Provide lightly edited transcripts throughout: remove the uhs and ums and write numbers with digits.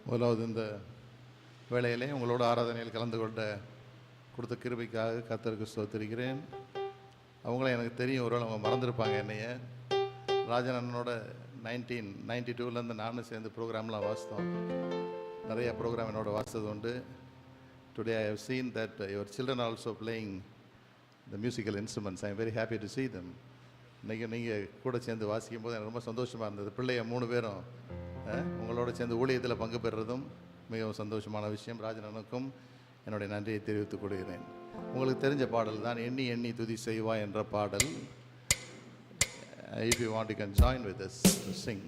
முதலாவது இந்த வேளையிலே உங்களோட ஆராதனையில் கலந்து கொண்ட கொடுத்த கிருபைக்காக கர்த்தருக்கு ஸ்தோத்திரிக்கிறேன். அவங்கள எனக்கு தெரியும், ஒருவேளை அவங்க மறந்துருப்பாங்க என்னைய. ராஜன் அண்ணனோட 1992 நானும் சேர்ந்து ப்ரோக்ராம்லாம் வாசித்தோம். நிறைய ப்ரோக்ராம் என்னோட வாசித்தது உண்டு. Today I have seen that your children also playing the musical instruments. I am very happy to see them. இன்றைக்கி நீங்கள் கூட சேர்ந்து வாசிக்கும் போது எனக்கு ரொம்ப சந்தோஷமாக இருந்தது. பிள்ளைய 3 பேரும் உங்களோட சேர்ந்து ஊழியத்தில் பங்கு பெறுறதும் மிகவும் சந்தோஷமான விஷயம். ராஜனனுக்கும் என்னுடைய நன்றியை தெரிவித்துக் கொள்கிறேன். உங்களுக்கு தெரிஞ்ச பாடல் தான் எண்ணி எண்ணி துதி செய்வா என்ற பாடல். If you want, you can join with us to sing.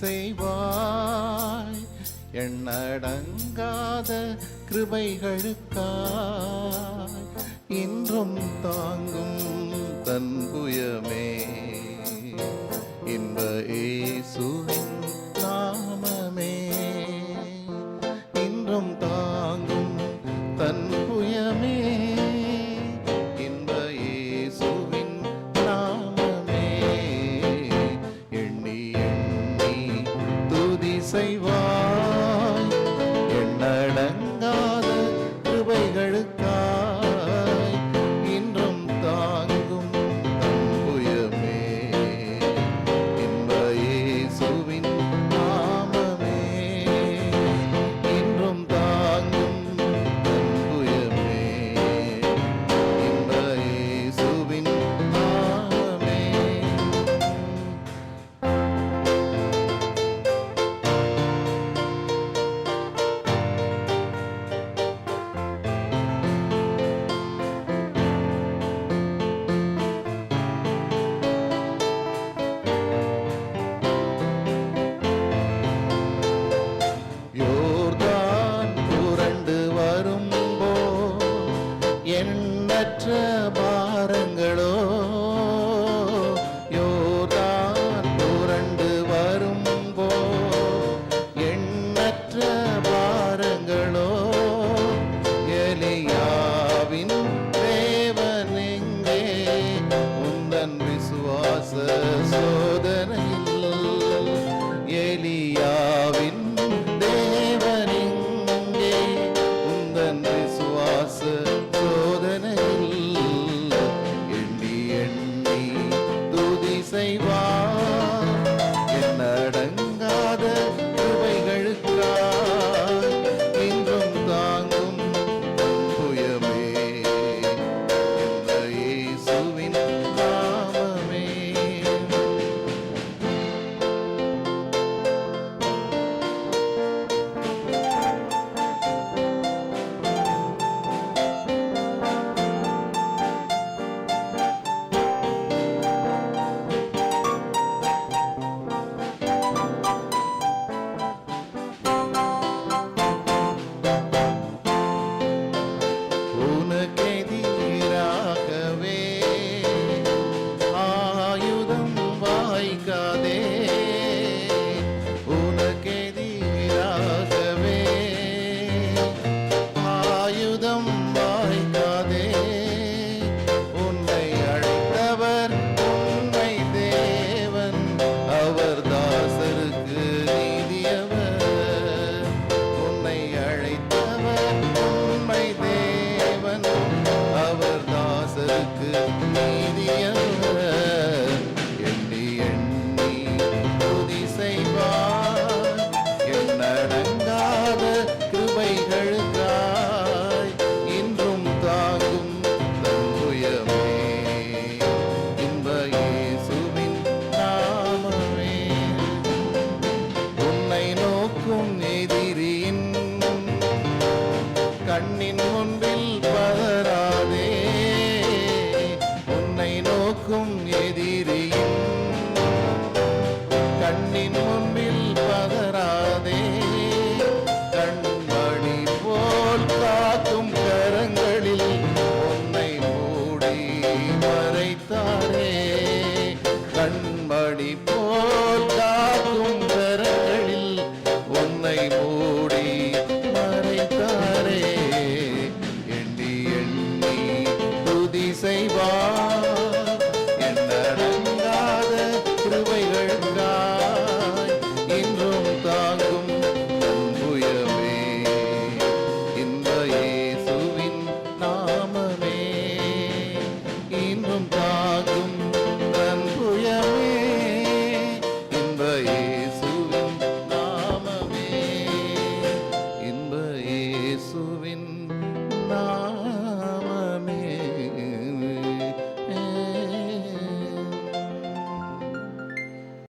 செய்வாய் எண்ணடங்காத கிருபைகளுக்காய் இன்றும் தாங்கும் தன்புயமே இன்ப இயேசுவின் நாமமே. இன்றும் தாங்கும் தன்புயமே இன்ப இயேசுவின் நாமமே. எண்ணி செய்வாய் எண்ணடங்காத கிருபைகளுக்காய் இன்றும் தாங்கும் தன்புயமே இன்ப இயேசுவின் நாமமே. இன்றும் தாங்கும் தன்புயமே இன்ப இயேசுவின் நாமமே. எண்ணற்ற பாரங்களோ யோர்தான் புரண்டு வரும்போ எண்ணற்ற பாரங்களோ எலியாவின் தேவன் எங்கே உந்தன் விசுவாச சோதனையில் எலியாவின் தேவன் எங்கே உந்தன் விசுவாச எண்ணி எண்ணி துதி செய்வார் எண்ணடங்காத கிருபைகளுக்காய் இன்றும் தாங்கும் தன்புயமே என்ற இயேசுவின் நாமமே. உனக்கெதிராகவே ஆயுதம் வாய்க்காதே உனக்கெதிராகவே ஆயுதம் வாய்க்காதே. உன்னை அழைத்தவர் உன்னை தேவன் அவர் தாசருக்கு நீதியவர். உன்னை அழைத்தவர் உன்னை தேவன் அவர் தாசருக்கு நீதியவர். எண்ணி எண்ணி துதி செய்வார் எண்ணடங்காத கிருபைகளுக்காய் இன்றும் தாங்கும் தன்புயமே இன்ப இயேசுவின் நாமமே. உன்னை நோக்கும் எதிரியின் கண்ணின் முன்பில் பதறாதே உன்னை நோக்கும் ஆகும்